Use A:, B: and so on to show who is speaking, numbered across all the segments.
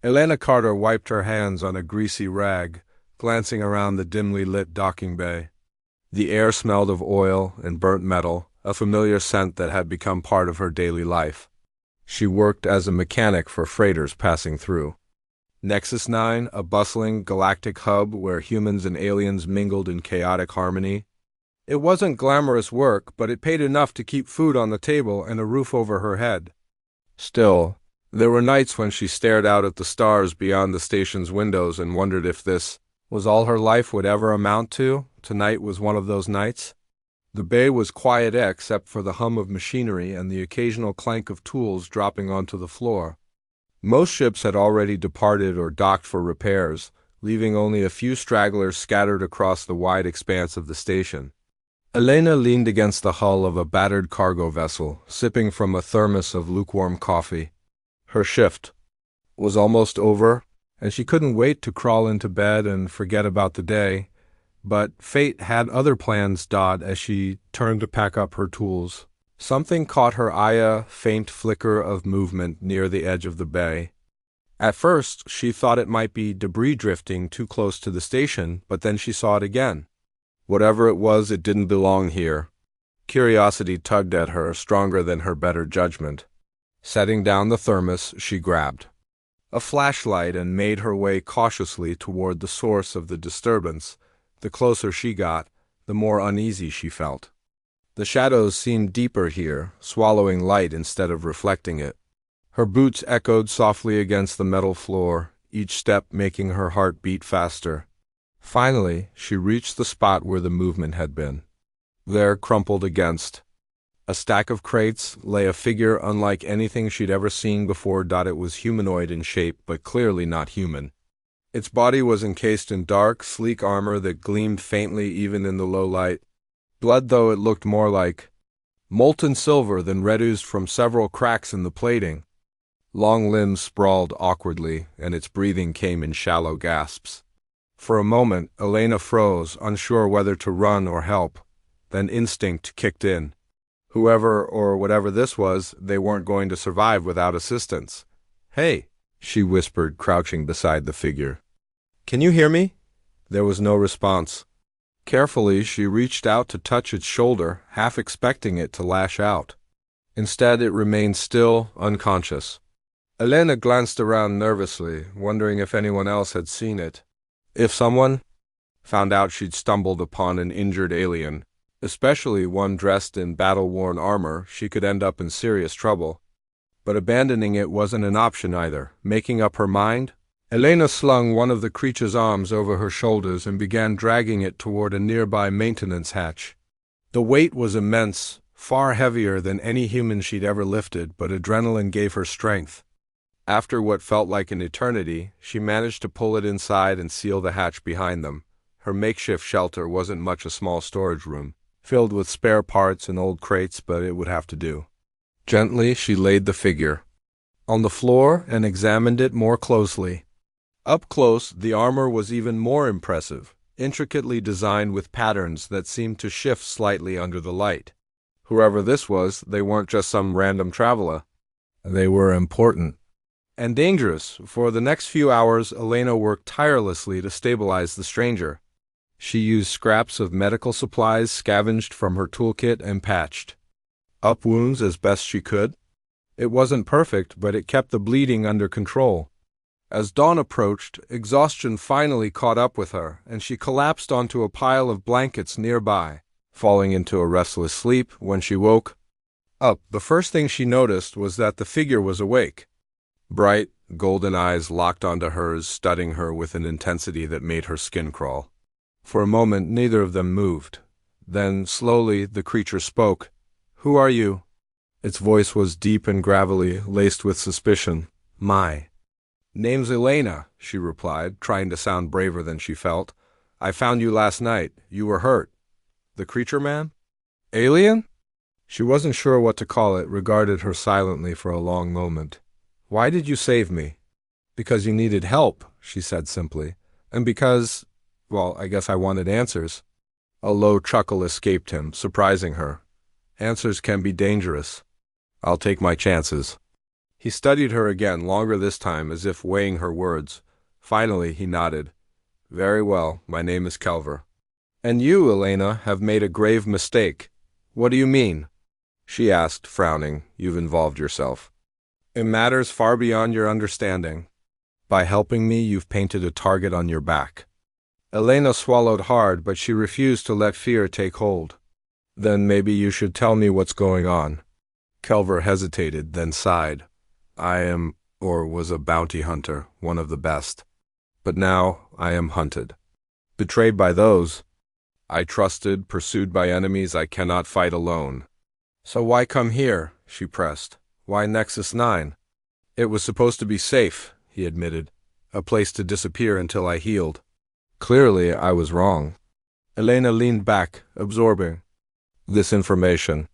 A: Elena Carter wiped her hands on a greasy rag, glancing around the dimly lit docking bay. The air smelled of oil and burnt metal, a familiar scent that had become part of her daily life. She worked as a mechanic for freighters passing through. Nexus 9, a bustling galactic hub where humans and aliens mingled in chaotic harmony. It wasn't glamorous work, but it paid enough to keep food on the table and a roof over her head. Still, there were nights when she stared out at the stars beyond the station's windows and wondered if this was all her life would ever amount to. Tonight was one of those nights. The bay was quiet except for the hum of machinery and the occasional clank of tools dropping onto the floor. Most ships had already departed or docked for repairs, leaving only a few stragglers scattered across the wide expanse of the station. Elena leaned against the hull of a battered cargo vessel, sipping from a thermos of lukewarm coffee. Her shift was almost over, and she couldn't wait to crawl into bed and forget about the day. But fate had other plans. As she turned to pack up her tools, something caught her eye, a faint flicker of movement near the edge of the bay. At first, she thought it might be debris drifting too close to the station, but then she saw it again. Whatever it was, it didn't belong here. Curiosity tugged at her, stronger than her better judgment. Setting down the thermos, she grabbed a flashlight and made her way cautiously toward the source of the disturbance. The closer she got, the more uneasy she felt. The shadows seemed deeper here, swallowing light instead of reflecting it. Her boots echoed softly against the metal floor, each step making her heart beat faster. Finally, she reached the spot where the movement had been. There, crumpled against a stack of crates, lay a figure unlike anything she'd ever seen before. It was humanoid in shape, but clearly not human. Its body was encased in dark, sleek armor that gleamed faintly even in the low light. Blood, though it looked more like molten silver than red, oozed from several cracks in the plating. Long limbs sprawled awkwardly, and its breathing came in shallow gasps. For a moment, Elena froze, unsure whether to run or help. Then instinct kicked in. Whoever or whatever this was, they weren't going to survive without assistance. "Hey," she whispered, crouching beside the figure. "Can you hear me?" There was no response. Carefully, she reached out to touch its shoulder, half expecting it to lash out. Instead, it remained still, unconscious. Elena glanced around nervously, wondering if anyone else had seen it. If someone found out she'd stumbled upon an injured alien, especially one dressed in battle-worn armor, she could end up in serious trouble. But abandoning it wasn't an option either. Making up her mind, Elena slung one of the creature's arms over her shoulders and began dragging it toward a nearby maintenance hatch. The weight was immense, far heavier than any human she'd ever lifted, but adrenaline gave her strength. After what felt like an eternity, she managed to pull it inside and seal the hatch behind them. Her makeshift shelter wasn't much, a small storage room, filled with spare parts and old crates, but it would have to do. Gently, she laid the figure on the floor and examined it more closely. Up close, the armor was even more impressive, intricately designed with patterns that seemed to shift slightly under the light. Whoever this was, they weren't just some random traveler. They were important and dangerous. For the next few hours, Elena worked tirelessly to stabilize the stranger. She used scraps of medical supplies scavenged from her toolkit and patched up wounds as best she could. It wasn't perfect, but it kept the bleeding under control. As dawn approached, exhaustion finally caught up with her, and she collapsed onto a pile of blankets nearby, falling into a restless sleep. When she woke up, the first thing she noticed was that the figure was awake. Bright, golden eyes locked onto hers, studying her with an intensity that made her skin crawl. For a moment, neither of them moved. Then, slowly, the creature spoke. "Who are you?" Its voice was deep and gravelly, laced with suspicion. "My name's Elena," she replied, trying to sound braver than she felt. "I found you last night. You were hurt." "The creature man? Alien?" She wasn't sure what to call it, regarded her silently for a long moment. "Why did you save me?" "Because you needed help," she said simply. "And because, well, I guess I wanted answers." A low chuckle escaped him, surprising her. "Answers can be dangerous." "I'll take my chances." He studied her again, longer this time, as if weighing her words. Finally, he nodded. Very well, my name is Kelver. And you, Elena, have made a grave mistake. What do you mean? She asked, frowning. You've involved yourself in matters far beyond your understanding. By helping me, you've painted a target on your back. Elena swallowed hard, but she refused to let fear take hold. Then maybe you should tell me what's going on. Kelver hesitated, then sighed. I am, or was a bounty hunter, one of the best. But now I am hunted. Betrayed by those I trusted, pursued by enemies I cannot fight alone. So why come here? She pressed. Why Nexus 9? It was supposed to be safe, he admitted. A place to disappear until I healed. Clearly, I was wrong. Elena leaned back, absorbing this information.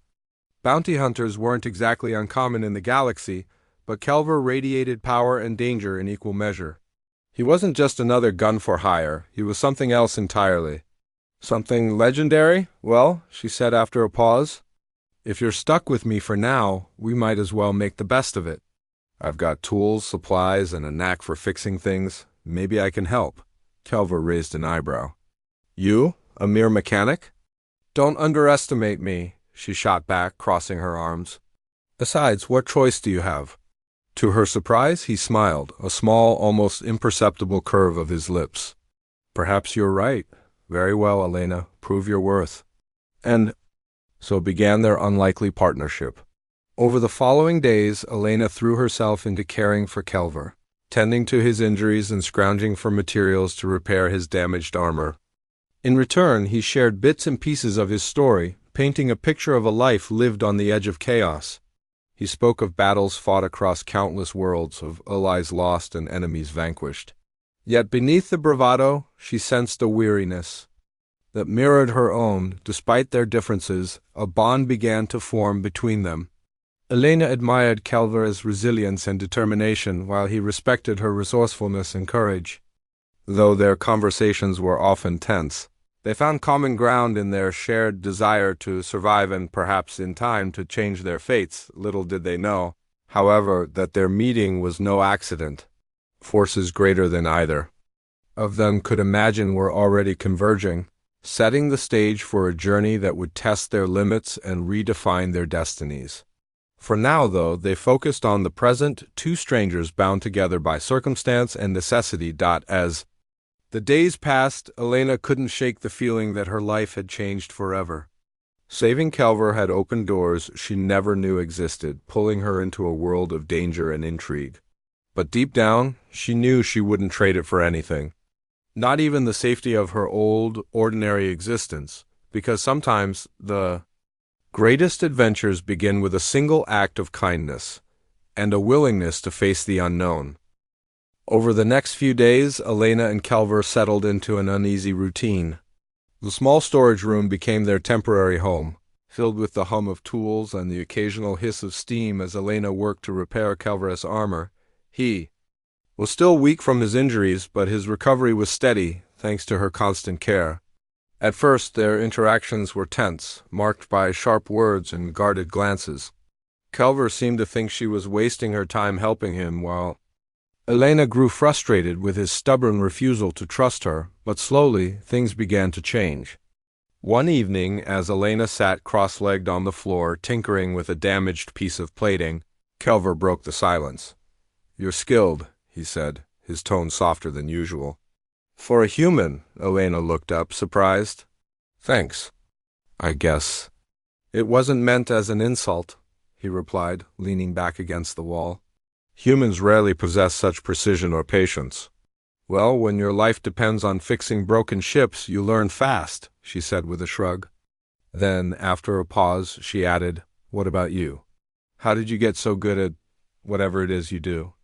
A: Bounty hunters weren't exactly uncommon in the galaxy, but Kelver radiated power and danger in equal measure. He wasn't just another gun for hire, he was something else entirely. Something legendary? Well, she said after a pause. If you're stuck with me for now, we might as well make the best of it. I've got tools, supplies, and a knack for fixing things. Maybe I can help. Kelver raised an eyebrow. You? A mere mechanic? Don't underestimate me, she shot back, crossing her arms. Besides, what choice do you have? To her surprise, he smiled, a small, almost imperceptible curve of his lips. Perhaps you're right. Very well, Elena, prove your worth. And so began their unlikely partnership. Over the following days, Elena threw herself into caring for Kelver, tending to his injuries and scrounging for materials to repair his damaged armor. In return, he shared bits and pieces of his story, painting a picture of a life lived on the edge of chaos. He spoke of battles fought across countless worlds, of allies lost and enemies vanquished. Yet beneath the bravado, she sensed a weariness that mirrored her own. Despite their differences, a bond began to form between them. Elena admired Kelver's resilience and determination, while he respected her resourcefulness and courage. Though their conversations were often tense, they found common ground in their shared desire to survive and perhaps in time to change their fates. Little did they know, however, that their meeting was no accident. Forces greater than either of them could imagine were already converging, setting the stage for a journey that would test their limits and redefine their destinies. For now, though, they focused on the present, two strangers bound together by circumstance and necessity. As the days passed, Elena couldn't shake the feeling that her life had changed forever. Saving Kelver had opened doors she never knew existed, pulling her into a world of danger and intrigue. But deep down, she knew she wouldn't trade it for anything. Not even the safety of her old, ordinary existence, because sometimes the greatest adventures begin with a single act of kindness and a willingness to face the unknown. Over the next few days, Elena and Kelver settled into an uneasy routine. The small storage room became their temporary home, filled with the hum of tools and the occasional hiss of steam as Elena worked to repair Kelver's armor. He was still weak from his injuries, but his recovery was steady, thanks to her constant care. At first, their interactions were tense, marked by sharp words and guarded glances. Kelver seemed to think she was wasting her time helping him, while Elena grew frustrated with his stubborn refusal to trust her, but slowly things began to change. One evening, as Elena sat cross-legged on the floor, tinkering with a damaged piece of plating, Kelver broke the silence. You're skilled, he said, his tone softer than usual. For a human, Elena looked up, surprised. Thanks. I guess. It wasn't meant as an insult, he replied, leaning back against the wall. Humans rarely possess such precision or patience. Well, when your life depends on fixing broken ships, you learn fast, she said with a shrug. Then, after a pause, she added, What about you? How did you get so good at whatever it is you do?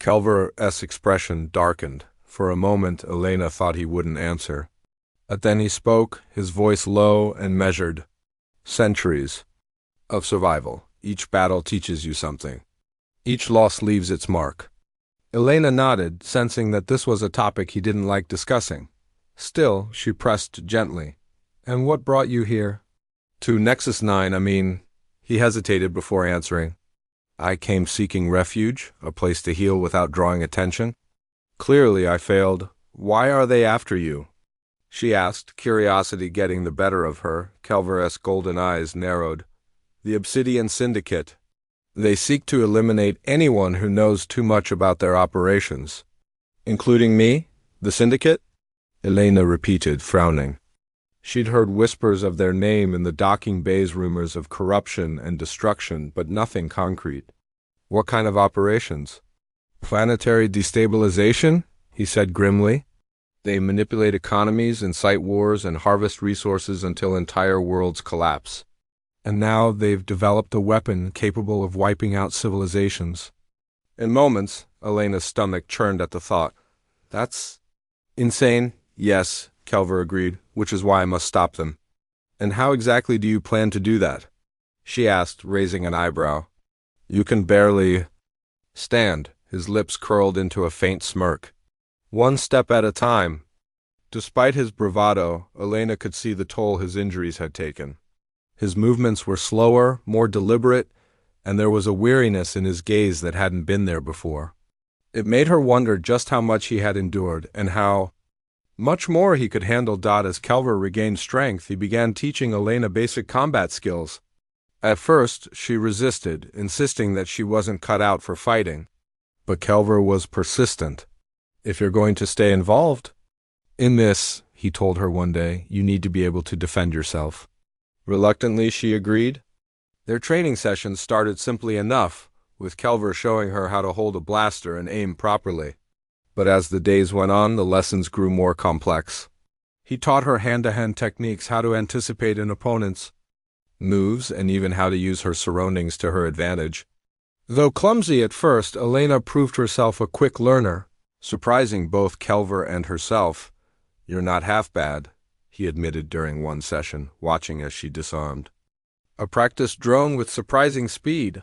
A: Kelver's expression darkened. For a moment, Elena thought he wouldn't answer. But then he spoke, his voice low and measured. Centuries of survival. Each battle teaches you something. Each loss leaves its mark. Elena nodded, sensing that this was a topic he didn't like discussing. Still, she pressed gently. And what brought you here? To Nexus 9, He hesitated before answering. I came seeking refuge, a place to heal without drawing attention. Clearly I failed. Why are they after you? She asked, curiosity getting the better of her. Kelver's golden eyes narrowed. The Obsidian Syndicate. They seek to eliminate anyone who knows too much about their operations. Including me? The Syndicate? Elena repeated, frowning. She'd heard whispers of their name in the docking bay's rumors of corruption and destruction, but nothing concrete. What kind of operations? Planetary destabilization? He said grimly. They manipulate economies, incite wars, and harvest resources until entire worlds collapse. And now they've developed a weapon capable of wiping out civilizations. In moments, Elena's stomach churned at the thought. That's insane. Yes, Kelver agreed, which is why I must stop them. And how exactly do you plan to do that? She asked, raising an eyebrow. You can barely stand. His lips curled into a faint smirk. One step at a time. Despite his bravado, Elena could see the toll his injuries had taken. His movements were slower, more deliberate, and there was a weariness in his gaze that hadn't been there before. It made her wonder just how much he had endured and how much more he could handle. As Kelver regained strength, he began teaching Elena basic combat skills. At first, she resisted, insisting that she wasn't cut out for fighting. But Kelver was persistent. If you're going to stay involved in this, he told her one day, you need to be able to defend yourself. Reluctantly, she agreed. Their training sessions started simply enough, with Kelver showing her how to hold a blaster and aim properly. But as the days went on, the lessons grew more complex. He taught her hand-to-hand techniques, how to anticipate an opponent's moves, and even how to use her surroundings to her advantage. Though clumsy at first, Elena proved herself a quick learner, surprising both Kelver and herself. You're not half bad, he admitted during one session, watching as she disarmed. A practiced drone with surprising speed.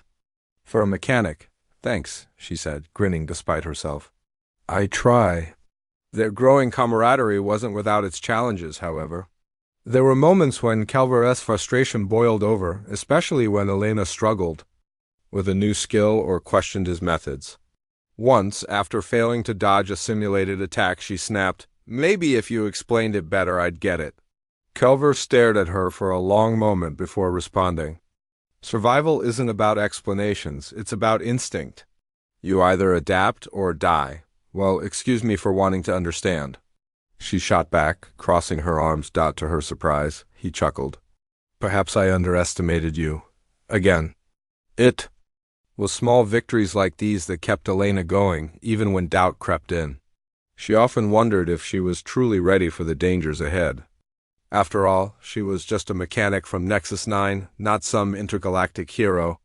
A: For a mechanic. Thanks, she said, grinning despite herself. I try. Their growing camaraderie wasn't without its challenges, however. There were moments when Kelver's frustration boiled over, especially when Elena struggled with a new skill or questioned his methods. Once, after failing to dodge a simulated attack, she snapped, "Maybe if you explained it better, I'd get it." Kelver stared at her for a long moment before responding. Survival isn't about explanations, it's about instinct. You either adapt or die. Well, excuse me for wanting to understand. She shot back, crossing her arms. To her surprise, he chuckled. Perhaps I underestimated you. Again. It was small victories like these that kept Elena going, even when doubt crept in. She often wondered if she was truly ready for the dangers ahead. After all, she was just a mechanic from Nexus 9, not some intergalactic hero.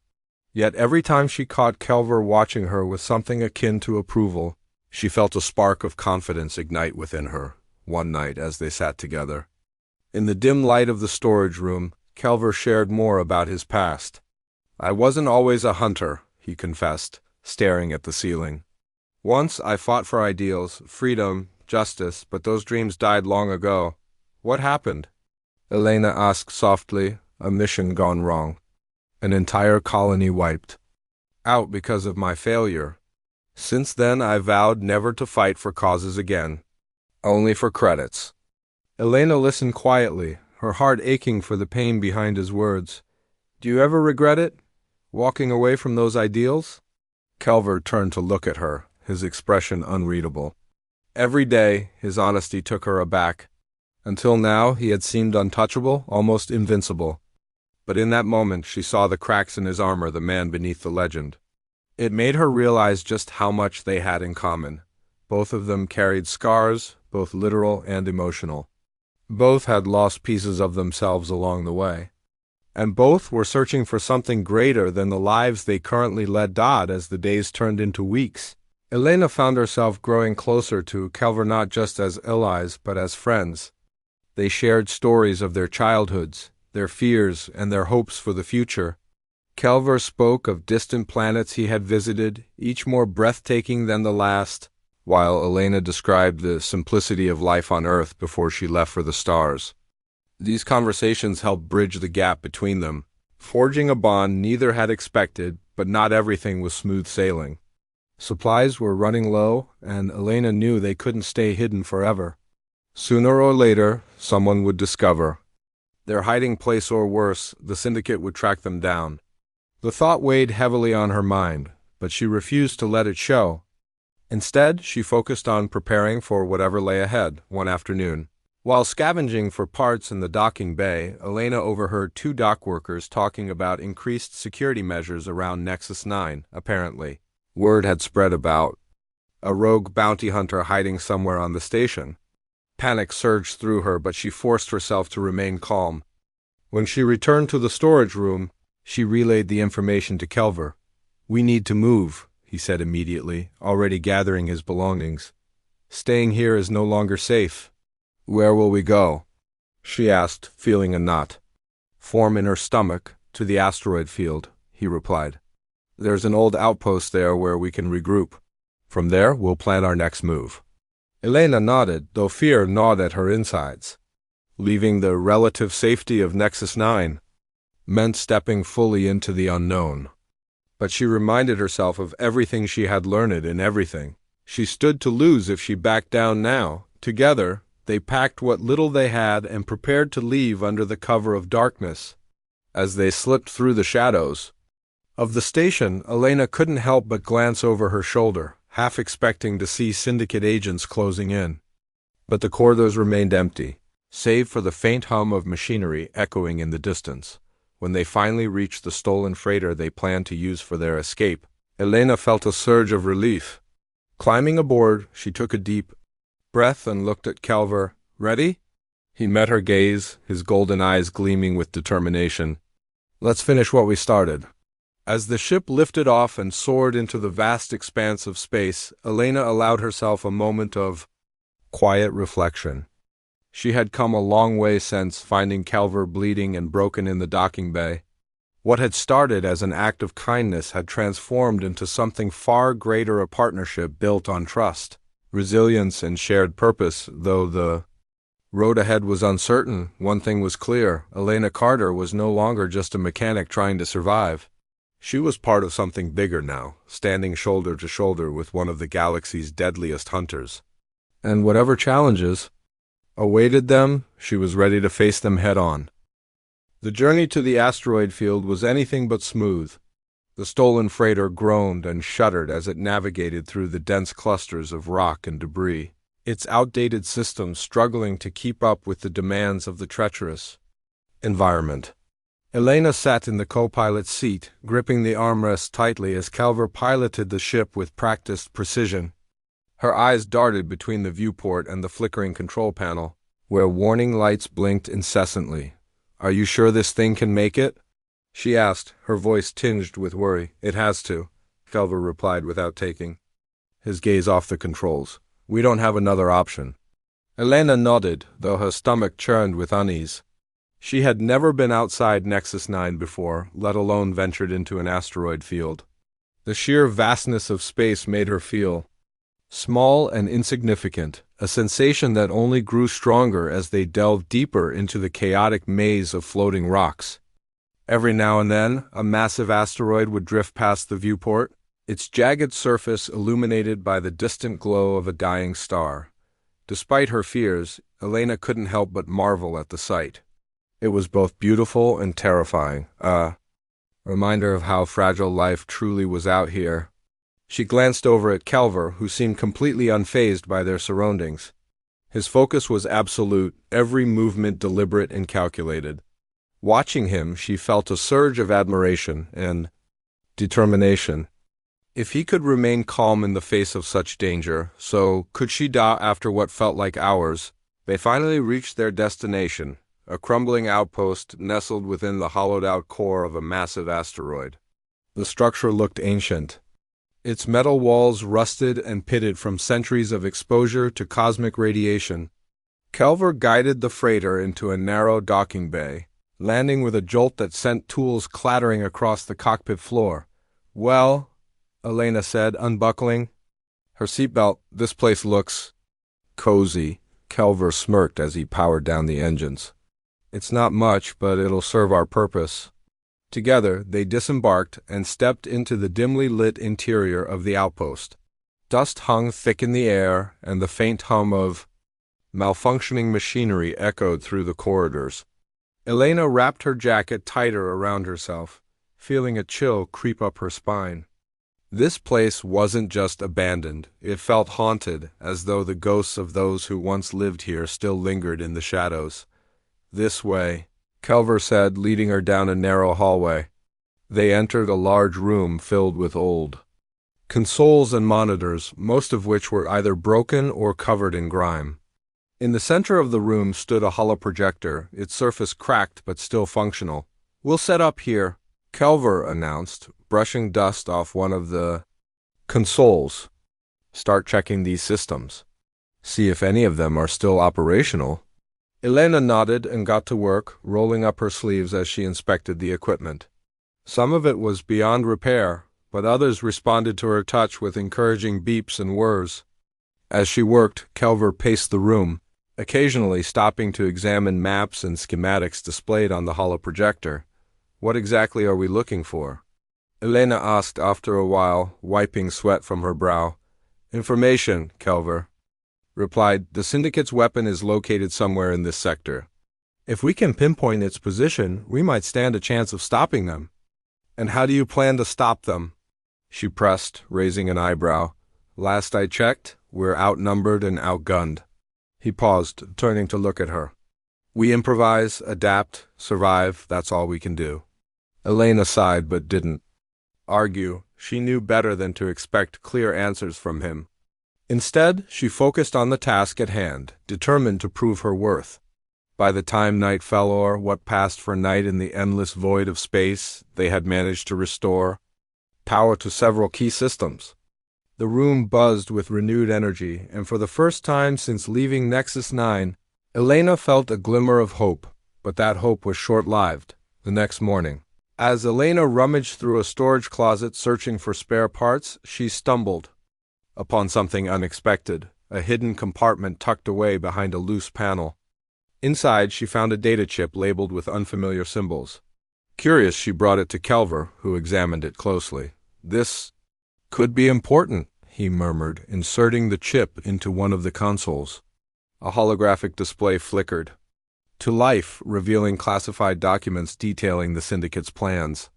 A: Yet every time she caught Kelver watching her with something akin to approval, she felt a spark of confidence ignite within her. One night as they sat together in the dim light of the storage room, Kelver shared more about his past. I wasn't always a hunter, he confessed, staring at the ceiling. Once I fought for ideals, freedom, justice, but those dreams died long ago. What happened? Elena asked softly. A mission gone wrong. An entire colony wiped out because of my failure. Since then I vowed never to fight for causes again. Only for credits. Elena listened quietly, her heart aching for the pain behind his words. Do you ever regret it? Walking away from those ideals? Kelver turned to look at her, his expression unreadable. Every day, his honesty took her aback. Until now, he had seemed untouchable, almost invincible. But in that moment, she saw the cracks in his armor, the man beneath the legend. It made her realize just how much they had in common. Both of them carried scars, both literal and emotional. Both had lost pieces of themselves along the way. And both were searching for something greater than the lives they currently led. As the days turned into weeks, Elena found herself growing closer to Kelver not just as allies, but as friends. They shared stories of their childhoods, their fears, and their hopes for the future. Kelver spoke of distant planets he had visited, each more breathtaking than the last, while Elena described the simplicity of life on Earth before she left for the stars. These conversations helped bridge the gap between them, forging a bond neither had expected, but not everything was smooth sailing. Supplies were running low, and Elena knew they couldn't stay hidden forever. Sooner or later, someone would discover their hiding place, or worse, the syndicate would track them down. The thought weighed heavily on her mind, but she refused to let it show. Instead, she focused on preparing for whatever lay ahead. One afternoon, while scavenging for parts in the docking bay, Elena overheard two dock workers talking about increased security measures around Nexus 9, apparently. Word had spread about a rogue bounty hunter hiding somewhere on the station. Panic surged through her, but she forced herself to remain calm. When she returned to the storage room, she relayed the information to Kelver. "We need to move," he said immediately, already gathering his belongings. "Staying here is no longer safe." "Where will we go?" she asked, feeling a knot form in her stomach. "To the asteroid field," he replied. "There's an old outpost there where we can regroup. From there, we'll plan our next move." Elena nodded, though fear gnawed at her insides. Leaving the relative safety of Nexus 9 meant stepping fully into the unknown. But she reminded herself of everything she had learned and everything she stood to lose if she backed down now. Together, they packed what little they had and prepared to leave under the cover of darkness. As they slipped through the shadows of the station, Elena couldn't help but glance over her shoulder, half expecting to see syndicate agents closing in. But the corridors remained empty, save for the faint hum of machinery echoing in the distance. When they finally reached the stolen freighter they planned to use for their escape, Elena felt a surge of relief. Climbing aboard, she took a deep breath and looked at Kelver. "Ready?" He met her gaze, his golden eyes gleaming with determination. "Let's finish what we started." As the ship lifted off and soared into the vast expanse of space, Elena allowed herself a moment of quiet reflection. She had come a long way since finding Kelver bleeding and broken in the docking bay. What had started as an act of kindness had transformed into something far greater, a partnership built on trust, resilience, and shared purpose. Though the road ahead was uncertain, one thing was clear: Elena Carter was no longer just a mechanic trying to survive. She was part of something bigger now, standing shoulder to shoulder with one of the galaxy's deadliest hunters. And whatever challenges awaited them, she was ready to face them head-on. The journey to the asteroid field was anything but smooth. The stolen freighter groaned and shuddered as it navigated through the dense clusters of rock and debris, its outdated systems struggling to keep up with the demands of the treacherous environment. Elena sat in the co-pilot's seat, gripping the armrest tightly as Kelver piloted the ship with practiced precision. Her eyes darted between the viewport and the flickering control panel, where warning lights blinked incessantly. "Are you sure this thing can make it?" she asked, her voice tinged with worry. "It has to," Kelver replied without taking his gaze off the controls. "We don't have another option." Elena nodded, though her stomach churned with unease. She had never been outside Nexus 9 before, let alone ventured into an asteroid field. The sheer vastness of space made her feel small and insignificant, a sensation that only grew stronger as they delved deeper into the chaotic maze of floating rocks. Every now and then, a massive asteroid would drift past the viewport, its jagged surface illuminated by the distant glow of a dying star. Despite her fears, Elena couldn't help but marvel at the sight. It was both beautiful and terrifying, a reminder of how fragile life truly was out here. She glanced over at Kelver, who seemed completely unfazed by their surroundings. His focus was absolute, every movement deliberate and calculated. Watching him, she felt a surge of admiration and determination. If he could remain calm in the face of such danger, so could she after what felt like hours. They finally reached their destination, a crumbling outpost nestled within the hollowed-out core of a massive asteroid. The structure looked ancient, its metal walls rusted and pitted from centuries of exposure to cosmic radiation. Kelver guided the freighter into a narrow docking bay, landing with a jolt that sent tools clattering across the cockpit floor. "Well," Elena said, unbuckling her seatbelt, "this place looks cozy." Kelver smirked as he powered down the engines. "It's not much, but it'll serve our purpose." Together, they disembarked and stepped into the dimly lit interior of the outpost. Dust hung thick in the air, and the faint hum of malfunctioning machinery echoed through the corridors. Elena wrapped her jacket tighter around herself, feeling a chill creep up her spine. This place wasn't just abandoned, it felt haunted, as though the ghosts of those who once lived here still lingered in the shadows. "This way," Kelver said, leading her down a narrow hallway. They entered a large room filled with old consoles and monitors, most of which were either broken or covered in grime. In the center of the room stood a holoprojector, its surface cracked but still functional. "We'll set up here," Kelver announced, brushing dust off one of the consoles. "Start checking these systems. See if any of them are still operational." Elena nodded and got to work, rolling up her sleeves as she inspected the equipment. Some of it was beyond repair, but others responded to her touch with encouraging beeps and whirs. As she worked, Kelver paced the room, occasionally stopping to examine maps and schematics displayed on the holoprojector. "What exactly are we looking for?" Elena asked after a while, wiping sweat from her brow. "Information," Kelver replied. "The Syndicate's weapon is located somewhere in this sector. If we can pinpoint its position, we might stand a chance of stopping them." "And how do you plan to stop them?" she pressed, raising an eyebrow. "Last I checked, we're outnumbered and outgunned." He paused, turning to look at her. "We improvise, adapt, survive, that's all we can do." Elena sighed but didn't argue. She knew better than to expect clear answers from him. Instead, she focused on the task at hand, determined to prove her worth. By the time night fell o'er what passed for night in the endless void of space, they had managed to restore power to several key systems. The room buzzed with renewed energy, and for the first time since leaving Nexus 9, Elena felt a glimmer of hope, but that hope was short-lived. The next morning, as Elena rummaged through a storage closet searching for spare parts, she stumbled upon something unexpected, a hidden compartment tucked away behind a loose panel. Inside, she found a data chip labeled with unfamiliar symbols. Curious, she brought it to Kelver, who examined it closely. "This could be important," he murmured, inserting the chip into one of the consoles. A holographic display flickered to life, revealing classified documents detailing the Syndicate's plans.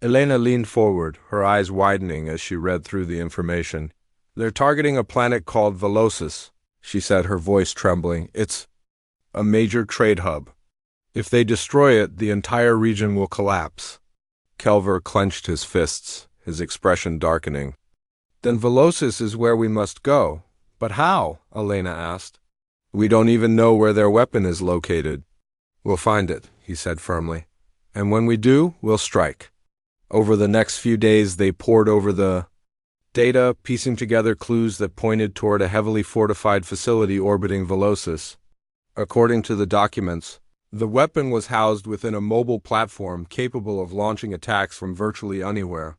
A: Elena leaned forward, her eyes widening as she read through the information. "They're targeting a planet called Velocis," she said, her voice trembling. "It's a major trade hub. If they destroy it, the entire region will collapse." Kelver clenched his fists, his expression darkening. "Then Velocis is where we must go. But how?" Elena asked. "We don't even know where their weapon is located." "We'll find it," he said firmly. "And when we do, we'll strike." Over the next few days, they pored over the data, piecing together clues that pointed toward a heavily fortified facility orbiting Velocis. According to the documents, the weapon was housed within a mobile platform capable of launching attacks from virtually anywhere.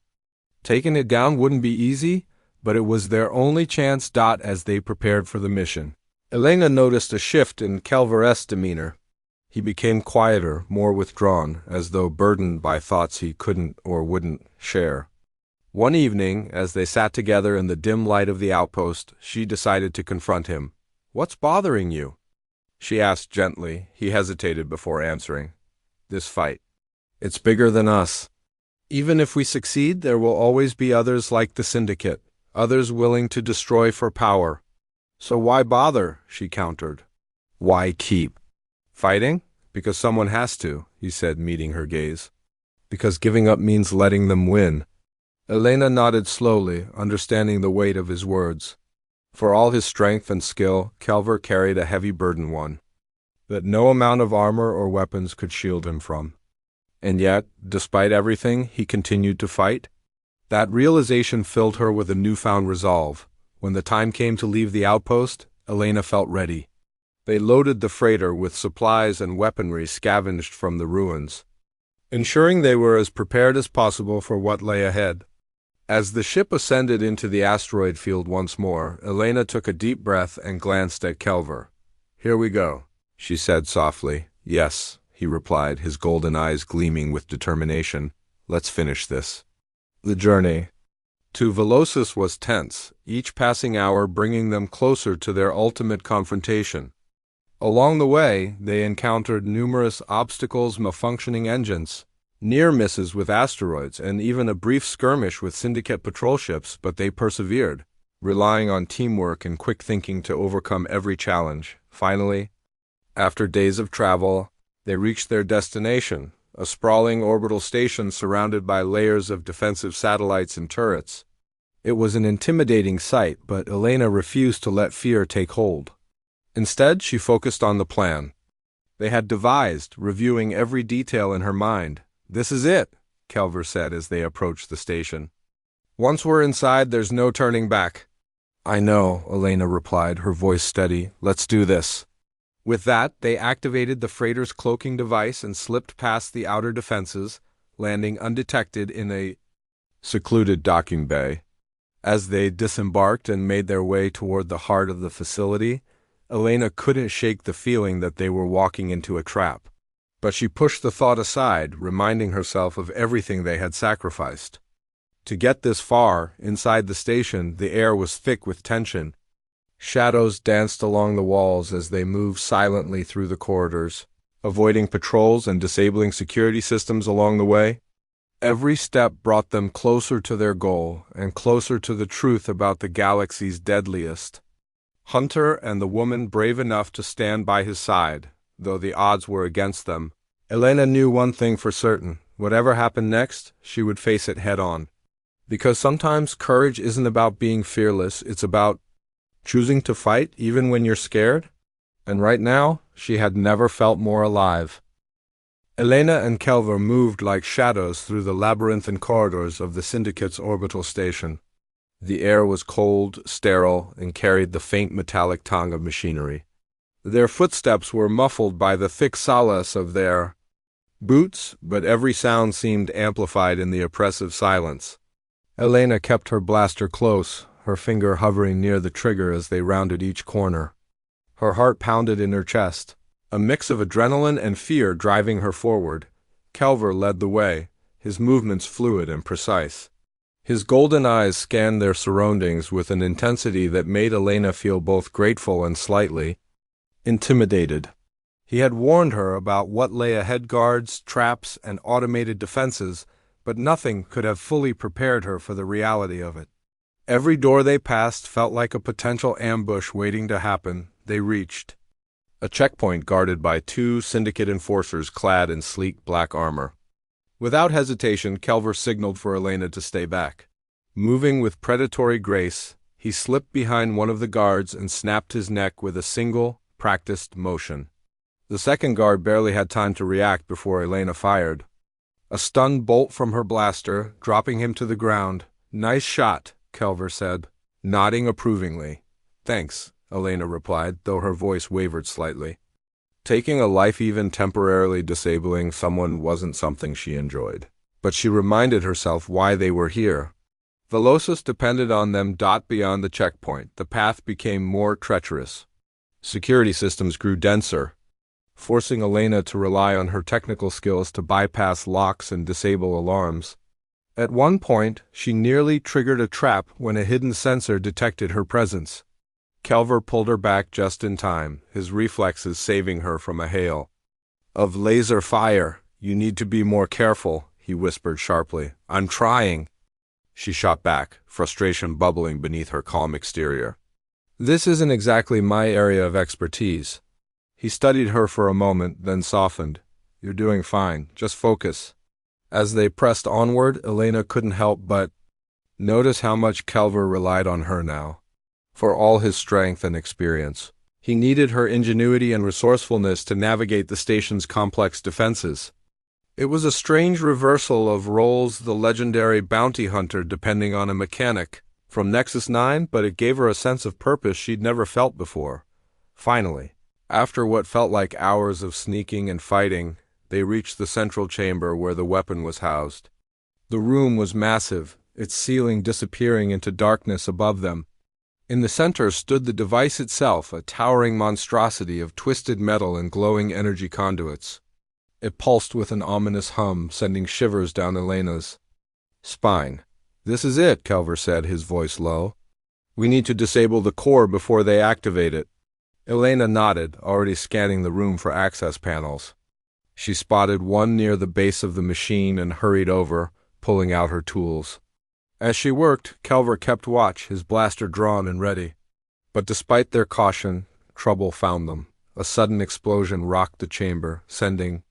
A: Taking it down wouldn't be easy, but it was their only chance. As they prepared for the mission, Elena noticed a shift in Kelver's demeanor. He became quieter, more withdrawn, as though burdened by thoughts he couldn't or wouldn't share. One evening, as they sat together in the dim light of the outpost, she decided to confront him. "What's bothering you?" she asked gently. He hesitated before answering. "This fight. It's bigger than us. Even if we succeed, there will always be others like the Syndicate, others willing to destroy for power. So why bother?" she countered. "Why keep fighting? Because someone has to," he said, meeting her gaze. "Because giving up means letting them win." Elena nodded slowly, understanding the weight of his words. For all his strength and skill, Kelver carried a heavy burden, one that no amount of armor or weapons could shield him from. And yet, despite everything, he continued to fight. That realization filled her with a newfound resolve. When the time came to leave the outpost, Elena felt ready. They loaded the freighter with supplies and weaponry scavenged from the ruins, ensuring they were as prepared as possible for what lay ahead. As the ship ascended into the asteroid field once more, Elena took a deep breath and glanced at Kelver. "Here we go," she said softly. "Yes," he replied, his golden eyes gleaming with determination. Let's finish this. The journey to Velocis was tense, each passing hour bringing them closer to their ultimate confrontation. Along the way, they encountered numerous obstacles, malfunctioning engines, near misses with asteroids, and even a brief skirmish with Syndicate patrol ships, but they persevered, relying on teamwork and quick thinking to overcome every challenge. Finally, after days of travel, they reached their destination, a sprawling orbital station surrounded by layers of defensive satellites and turrets. It was an intimidating sight, but Elena refused to let fear take hold. Instead, she focused on the plan they had devised, reviewing every detail in her mind. "This is it," Kelver said as they approached the station. "Once we're inside, there's no turning back." "I know," Elena replied, her voice steady. "Let's do this." With that, they activated the freighter's cloaking device and slipped past the outer defenses, landing undetected in a secluded docking bay. As they disembarked and made their way toward the heart of the facility, Elena couldn't shake the feeling that they were walking into a trap. But she pushed the thought aside, reminding herself of everything they had sacrificed. To get this far, inside the station, the air was thick with tension. Shadows danced along the walls as they moved silently through the corridors, avoiding patrols and disabling security systems along the way. Every step brought them closer to their goal and closer to the truth about the galaxy's deadliest. Hunter and the woman brave enough to stand by his side, though the odds were against them. Elena knew one thing for certain: whatever happened next, she would face it head-on. Because sometimes courage isn't about being fearless, it's about choosing to fight even when you're scared. And right now, she had never felt more alive. Elena and Kelver moved like shadows through the labyrinthine corridors of the Syndicate's orbital station. The air was cold, sterile, and carried the faint metallic tongue of machinery. Their footsteps were muffled by the thick solace of their boots, but every sound seemed amplified in the oppressive silence. Elena kept her blaster close, her finger hovering near the trigger as they rounded each corner. Her heart pounded in her chest, a mix of adrenaline and fear driving her forward. Kelver led the way, his movements fluid and precise. His golden eyes scanned their surroundings with an intensity that made Elena feel both grateful and slightly intimidated. He had warned her about what lay ahead: guards, traps, and automated defenses, but nothing could have fully prepared her for the reality of it. Every door they passed felt like a potential ambush waiting to happen. They reached a checkpoint guarded by two Syndicate enforcers clad in sleek black armor. Without hesitation, Kelver signaled for Elena to stay back. Moving with predatory grace, he slipped behind one of the guards and snapped his neck with a single, practiced motion. The second guard barely had time to react before Elena fired a stunned bolt from her blaster, dropping him to the ground. "Nice shot," Kelver said, nodding approvingly. "Thanks," Elena replied, though her voice wavered slightly. Taking a life, even temporarily disabling someone, wasn't something she enjoyed. But she reminded herself why they were here. Velocis depended on them. Beyond the checkpoint, the path became more treacherous. Security systems grew denser, forcing Elena to rely on her technical skills to bypass locks and disable alarms. At one point, she nearly triggered a trap when a hidden sensor detected her presence. Kelver pulled her back just in time, his reflexes saving her from a hail of laser fire. "You need to be more careful," he whispered sharply. "I'm trying." She shot back, frustration bubbling beneath her calm exterior. "This isn't exactly my area of expertise." He studied her for a moment, then softened. "You're doing fine. Just focus." As they pressed onward, Elena couldn't help but notice how much Kelver relied on her now. For all his strength and experience, he needed her ingenuity and resourcefulness to navigate the station's complex defenses. It was a strange reversal of roles, the legendary bounty hunter depending on a mechanic from Nexus 9, but it gave her a sense of purpose she'd never felt before. Finally, after what felt like hours of sneaking and fighting, they reached the central chamber where the weapon was housed. The room was massive, its ceiling disappearing into darkness above them. In the center stood the device itself, a towering monstrosity of twisted metal and glowing energy conduits. It pulsed with an ominous hum, sending shivers down Elena's spine. "This is it," Kelver said, his voice low. "We need to disable the core before they activate it." Elena nodded, already scanning the room for access panels. She spotted one near the base of the machine and hurried over, pulling out her tools. As she worked, Kelver kept watch, his blaster drawn and ready. But despite their caution, trouble found them. A sudden explosion rocked the chamber, sending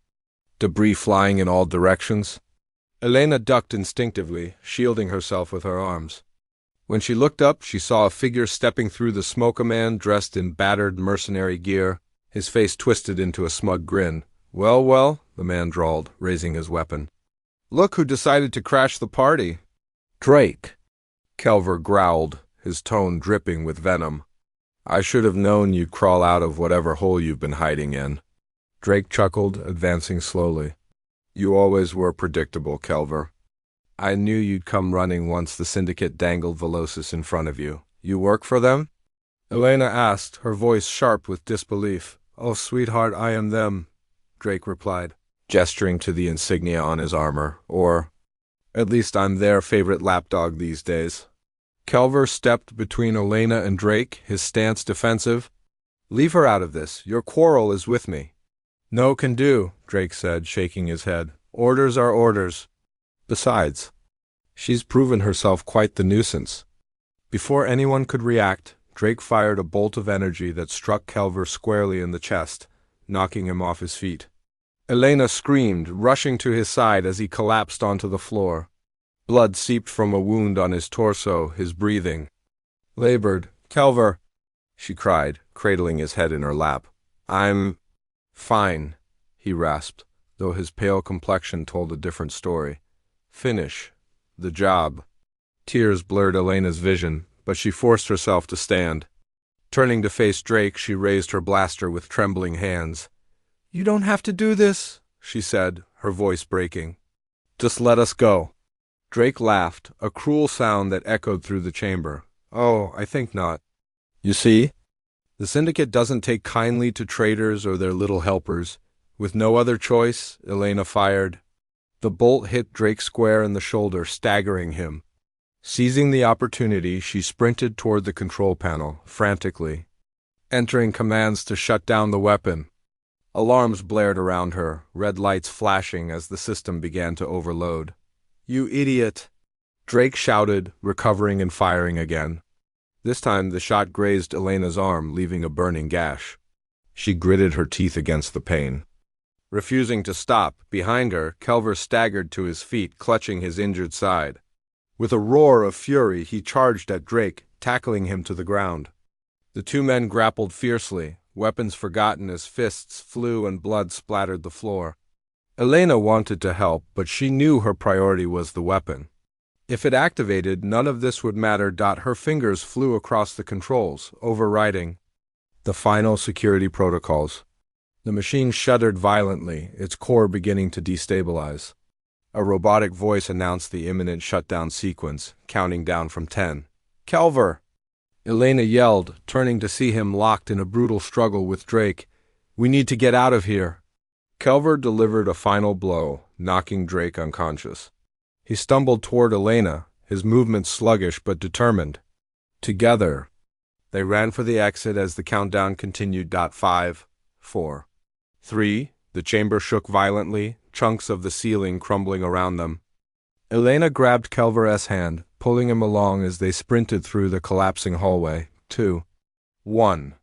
A: debris flying in all directions. Elena ducked instinctively, shielding herself with her arms. When she looked up, she saw a figure stepping through the smoke, a man dressed in battered mercenary gear, his face twisted into a smug grin. "Well, well," the man drawled, raising his weapon. "Look who decided to crash the party." "Drake," Kelver growled, his tone dripping with venom. "I should have known you'd crawl out of whatever hole you've been hiding in." Drake chuckled, advancing slowly. "You always were predictable, Kelver. I knew you'd come running once the Syndicate dangled Velocis in front of you. You work for them?" Elena asked, her voice sharp with disbelief. "Oh, sweetheart, I am them," Drake replied, gesturing to the insignia on his armor. "Or, at least I'm their favorite lapdog these days." Kelver stepped between Elena and Drake, his stance defensive. "Leave her out of this. Your quarrel is with me." "No can do," Drake said, shaking his head. "Orders are orders. Besides, she's proven herself quite the nuisance." Before anyone could react, Drake fired a bolt of energy that struck Kelver squarely in the chest, knocking him off his feet. Elena screamed, rushing to his side as he collapsed onto the floor. Blood seeped from a wound on his torso, his breathing labored. "Kelver," she cried, cradling his head in her lap. "I'm fine," he rasped, though his pale complexion told a different story. "Finish the job." Tears blurred Elena's vision, but she forced herself to stand. Turning to face Drake, she raised her blaster with trembling hands. "You don't have to do this," she said, her voice breaking. "Just let us go." Drake laughed, a cruel sound that echoed through the chamber. "Oh, I think not. You see, the Syndicate doesn't take kindly to traitors or their little helpers." With no other choice, Elena fired. The bolt hit Drake square in the shoulder, staggering him. Seizing the opportunity, she sprinted toward the control panel, frantically, entering commands to shut down the weapon. Alarms blared around her, red lights flashing as the system began to overload. "You idiot!" Drake shouted, recovering and firing again. This time the shot grazed Elena's arm, leaving a burning gash. She gritted her teeth against the pain. Refusing to stop, behind her, Kelver staggered to his feet, clutching his injured side. With a roar of fury, he charged at Drake, tackling him to the ground. The two men grappled fiercely, weapons forgotten as fists flew and blood splattered the floor. Elena wanted to help, but she knew her priority was the weapon. If it activated, none of this would matter. Her fingers flew across the controls, overriding the final security protocols. The machine shuddered violently, its core beginning to destabilize. A robotic voice announced the imminent shutdown sequence, counting down from 10. "Kelver!" Elena yelled, turning to see him locked in a brutal struggle with Drake. "We need to get out of here." Kelver delivered a final blow, knocking Drake unconscious. He stumbled toward Elena, his movements sluggish but determined. Together, they ran for the exit as the countdown continued. 5, 4, 3, the chamber shook violently, chunks of the ceiling crumbling around them. Elena grabbed Kelver's hand, pulling him along as they sprinted through the collapsing hallway. 2, 1.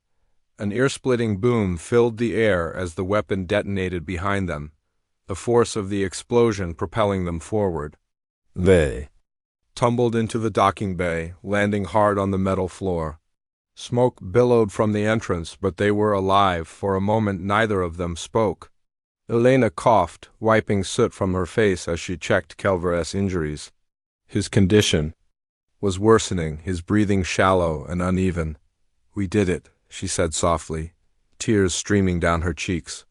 A: An ear-splitting boom filled the air as the weapon detonated behind them, the force of the explosion propelling them forward. They tumbled into the docking bay, landing hard on the metal floor. Smoke billowed from the entrance, but they were alive. For a moment neither of them spoke. Elena coughed, wiping soot from her face as she checked Kelver's injuries. His condition was worsening, his breathing shallow and uneven. "We did it," she said softly, tears streaming down her cheeks.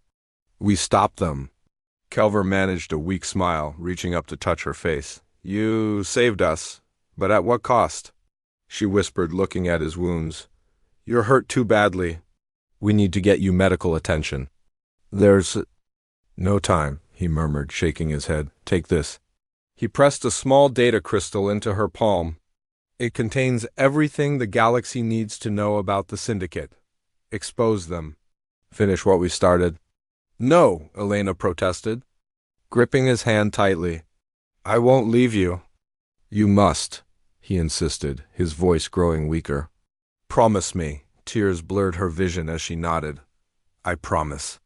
A: "We stopped them." Kelver managed a weak smile, reaching up to touch her face. "You saved us, but at what cost?" she whispered, looking at his wounds. "You're hurt too badly. We need to get you medical attention." No time, he murmured, shaking his head. Take this. He pressed a small data crystal into her palm. It contains everything the galaxy needs to know about the Syndicate. Expose them. Finish what we started. No, Elena protested, gripping his hand tightly. I won't leave you. You must, he insisted, his voice growing weaker. Promise me. Tears blurred her vision as she nodded. I promise.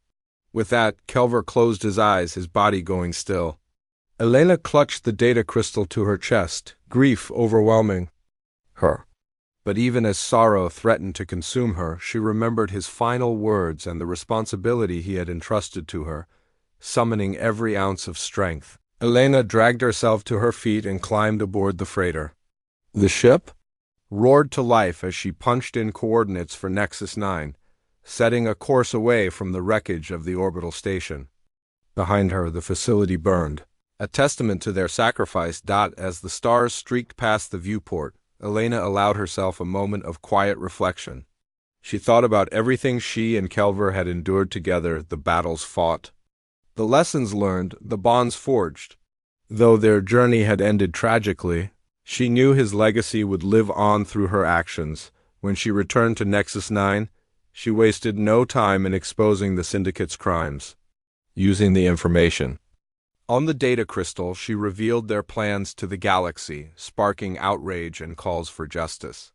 A: With that, Kelver closed his eyes, his body going still. Elena clutched the data crystal to her chest, grief overwhelming her. But even as sorrow threatened to consume her, she remembered his final words and the responsibility he had entrusted to her, summoning every ounce of strength. Elena dragged herself to her feet and climbed aboard the freighter. The ship roared to life as she punched in coordinates for Nexus 9, setting a course away from the wreckage of the orbital station. Behind her, the facility burned, a testament to their sacrifice. As the stars streaked past the viewport, Elena allowed herself a moment of quiet reflection. She thought about everything she and Kelver had endured together, the battles fought, the lessons learned, the bonds forged. Though their journey had ended tragically, she knew his legacy would live on through her actions. When she returned to Nexus 9, she wasted no time in exposing the Syndicate's crimes. Using the information on the data crystal, she revealed their plans to the galaxy, sparking outrage and calls for justice.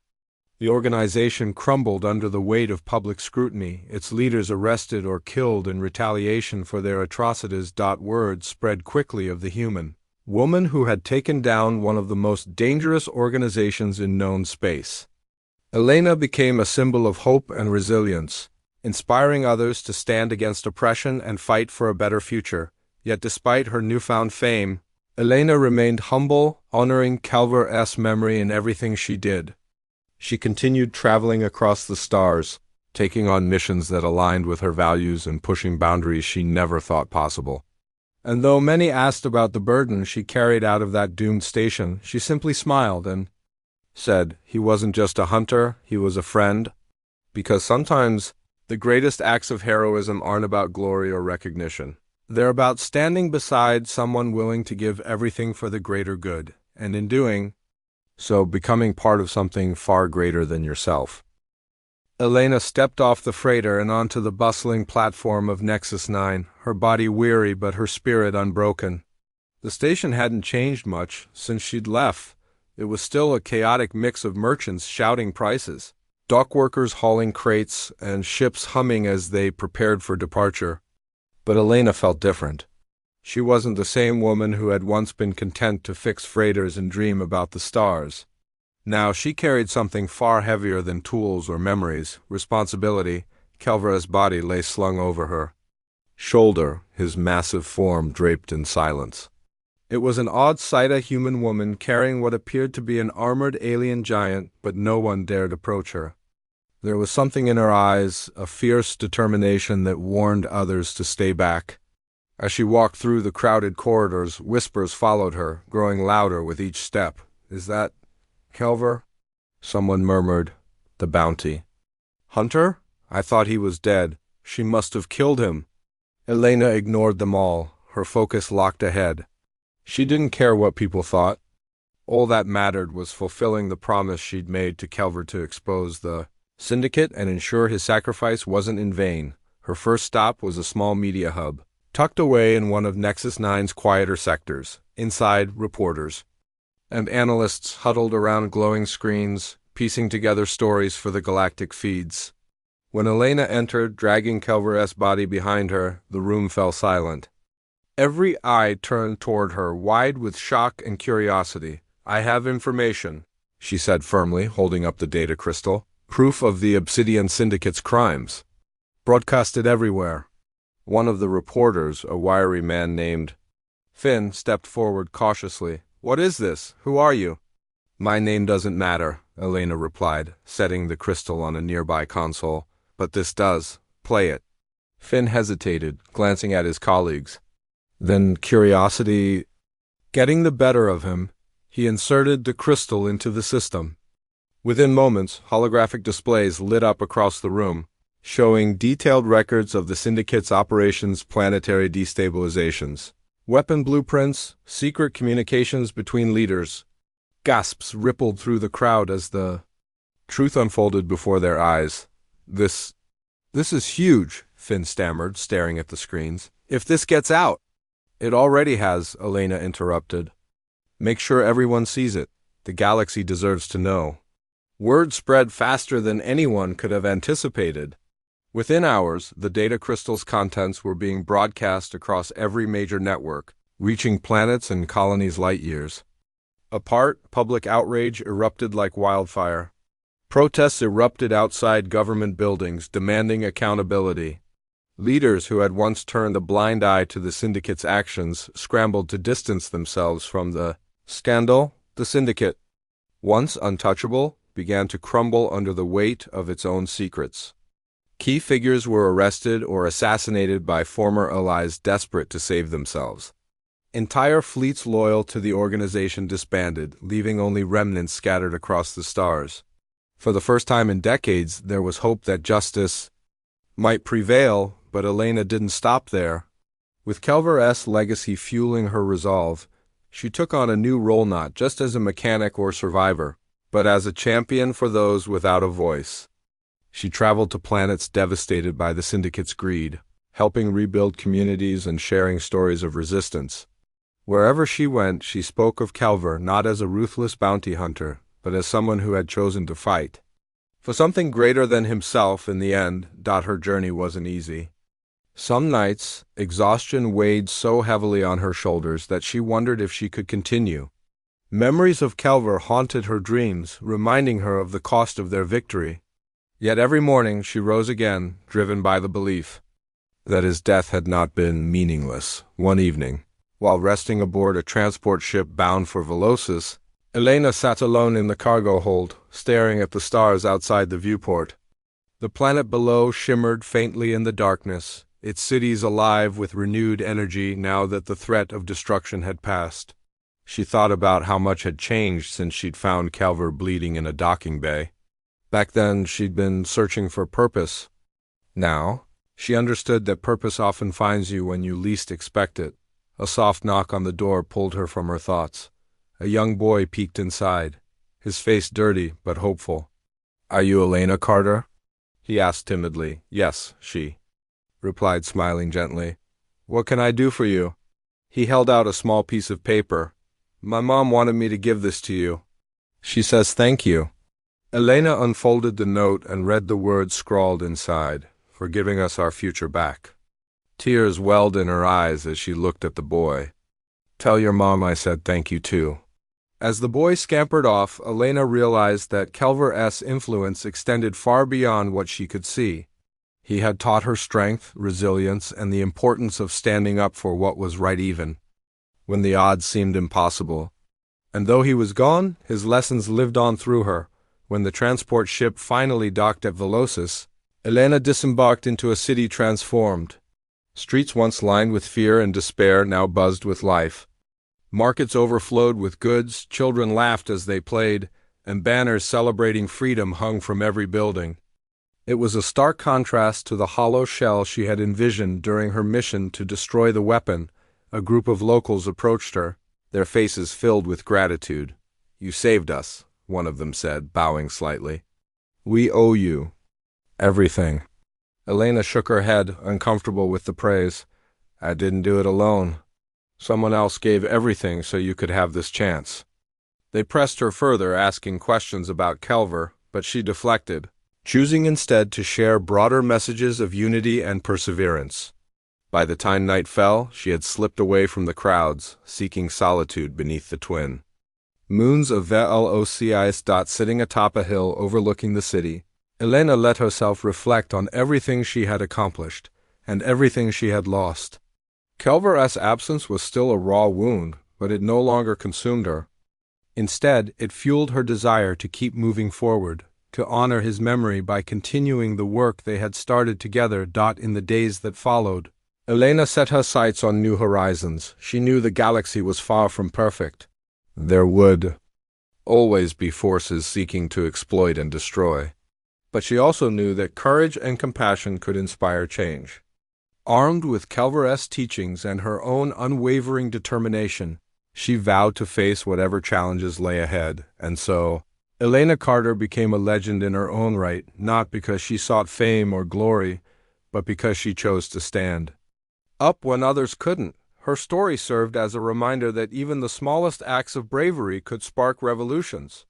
A: The organization crumbled under the weight of public scrutiny, its leaders arrested or killed in retaliation for their atrocities. Word spread quickly of the human woman who had taken down one of the most dangerous organizations in known space. Elena became a symbol of hope and resilience, inspiring others to stand against oppression and fight for a better future. Yet despite her newfound fame, Elena remained humble, honoring Kelver's memory in everything she did. She continued traveling across the stars, taking on missions that aligned with her values and pushing boundaries she never thought possible. And though many asked about the burden she carried out of that doomed station, she simply smiled and said he wasn't just a hunter, he was a friend. Because sometimes the greatest acts of heroism aren't about glory or recognition. They're about standing beside someone willing to give everything for the greater good, and in doing so, becoming part of something far greater than yourself. Elena stepped off the freighter and onto the bustling platform of Nexus 9, her body weary but her spirit unbroken. The station hadn't changed much since she'd left. It was still a chaotic mix of merchants shouting prices, dockworkers hauling crates, and ships humming as they prepared for departure. But Elena felt different. She wasn't the same woman who had once been content to fix freighters and dream about the stars. Now she carried something far heavier than tools or memories, responsibility. Kelvera's body lay slung over her shoulder, his massive form draped in silence. It was an odd sight, a human woman carrying what appeared to be an armored alien giant, but no one dared approach her. There was something in her eyes, a fierce determination that warned others to stay back. As she walked through the crowded corridors, whispers followed her, growing louder with each step. Is that Kelver? Someone murmured. The bounty. Hunter? I thought he was dead. She must have killed him. Elena ignored them all, her focus locked ahead. She didn't care what people thought. All that mattered was fulfilling the promise she'd made to Kelver to expose the Syndicate and ensure his sacrifice wasn't in vain. Her first stop was a small media hub, tucked away in one of Nexus 9's quieter sectors. Inside, reporters and analysts huddled around glowing screens, piecing together stories for the galactic feeds. When Elena entered, dragging Kelver's body behind her, the room fell silent. Every eye turned toward her, wide with shock and curiosity. I have information, she said firmly, holding up the data crystal. Proof of the Obsidian Syndicate's crimes. Broadcasted everywhere. One of the reporters, a wiry man named Finn, stepped forward cautiously. What is this? Who are you? My name doesn't matter, Elena replied, setting the crystal on a nearby console. But this does. Play it. Finn hesitated, glancing at his colleagues. Then curiosity getting the better of him, he inserted the crystal into the system. Within moments, holographic displays lit up across the room. showing detailed records of the Syndicate's operations, planetary destabilizations, weapon blueprints, secret communications between leaders. Gasps rippled through the crowd as the truth unfolded before their eyes. This is huge, Finn stammered, staring at the screens. If this gets out— It already has, Elena interrupted. Make sure everyone sees it. The galaxy deserves to know. Word spread faster than anyone could have anticipated. Within hours, the data crystal's contents were being broadcast across every major network, reaching planets and colonies light years apart. Public outrage erupted like wildfire. Protests erupted outside government buildings, demanding accountability. Leaders who had once turned a blind eye to the Syndicate's actions scrambled to distance themselves from the scandal. The Syndicate, once untouchable, began to crumble under the weight of its own secrets. Key figures were arrested or assassinated by former allies desperate to save themselves. Entire fleets loyal to the organization disbanded, leaving only remnants scattered across the stars. For the first time in decades, there was hope that justice might prevail, but Elena didn't stop there. With Kelver's legacy fueling her resolve, she took on a new role, not just as a mechanic or survivor, but as a champion for those without a voice. She traveled to planets devastated by the Syndicate's greed, helping rebuild communities and sharing stories of resistance. Wherever she went, she spoke of Kelver not as a ruthless bounty hunter, but as someone who had chosen to fight for something greater than himself. In the end, her journey wasn't easy. Some nights, exhaustion weighed so heavily on her shoulders that she wondered if she could continue. Memories of Kelver haunted her dreams, reminding her of the cost of their victory. Yet every morning she rose again, driven by the belief that his death had not been meaningless. One evening, while resting aboard a transport ship bound for Velocis, Elena sat alone in the cargo hold, staring at the stars outside the viewport. The planet below shimmered faintly in the darkness, its cities alive with renewed energy now that the threat of destruction had passed. She thought about how much had changed since she'd found Kelver bleeding in a docking bay. Back then, she'd been searching for purpose. Now, she understood that purpose often finds you when you least expect it. A soft knock on the door pulled her from her thoughts. A young boy peeked inside, his face dirty but hopeful. "Are you Elena Carter?" he asked timidly. "Yes," she replied, smiling gently. "What can I do for you?" He held out a small piece of paper. "My mom wanted me to give this to you. She says thank you." Elena unfolded the note and read the words scrawled inside, "For giving us our future back." Tears welled in her eyes as she looked at the boy. "Tell your mom I said thank you too." As the boy scampered off, Elena realized that Kelver's influence extended far beyond what she could see. He had taught her strength, resilience, and the importance of standing up for what was right even when the odds seemed impossible. And though he was gone, his lessons lived on through her. When the transport ship finally docked at Velocis, Elena disembarked into a city transformed. Streets once lined with fear and despair now buzzed with life. Markets overflowed with goods, children laughed as they played, and banners celebrating freedom hung from every building. It was a stark contrast to the hollow shell she had envisioned during her mission to destroy the weapon. A group of locals approached her, their faces filled with gratitude. "You saved us," one of them said, bowing slightly. "We owe you everything." Elena shook her head, uncomfortable with the praise. "I didn't do it alone. Someone else gave everything so you could have this chance." They pressed her further, asking questions about Kelver, but she deflected, choosing instead to share broader messages of unity and perseverance. By the time night fell, she had slipped away from the crowds, seeking solitude beneath the twin moons of Velocis. Sitting atop a hill overlooking the city, Elena let herself reflect on everything she had accomplished and everything she had lost. Kelver's absence was still a raw wound, but it no longer consumed her. Instead, it fueled her desire to keep moving forward, to honor his memory by continuing the work they had started together. In the days that followed, Elena set her sights on new horizons. She knew the galaxy was far from perfect. There would always be forces seeking to exploit and destroy. But she also knew that courage and compassion could inspire change. Armed with Calvarez's teachings and her own unwavering determination, she vowed to face whatever challenges lay ahead, and so, Elena Carter became a legend in her own right, not because she sought fame or glory, but because she chose to stand up when others couldn't. Her story served as a reminder that even the smallest acts of bravery could spark revolutions.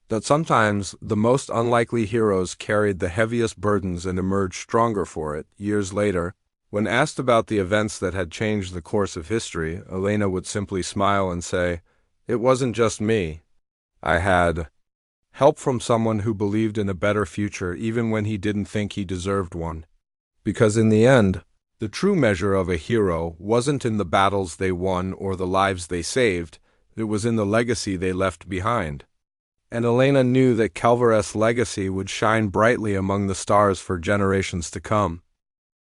A: That sometimes the most unlikely heroes carried the heaviest burdens and emerged stronger for it. Years later, when asked about the events that had changed the course of history, Elena would simply smile and say, "It wasn't just me. I had help from someone who believed in a better future even when he didn't think he deserved one." Because in the end, the true measure of a hero wasn't in the battles they won or the lives they saved, it was in the legacy they left behind. And Elena knew that Calvarez's legacy would shine brightly among the stars for generations to come.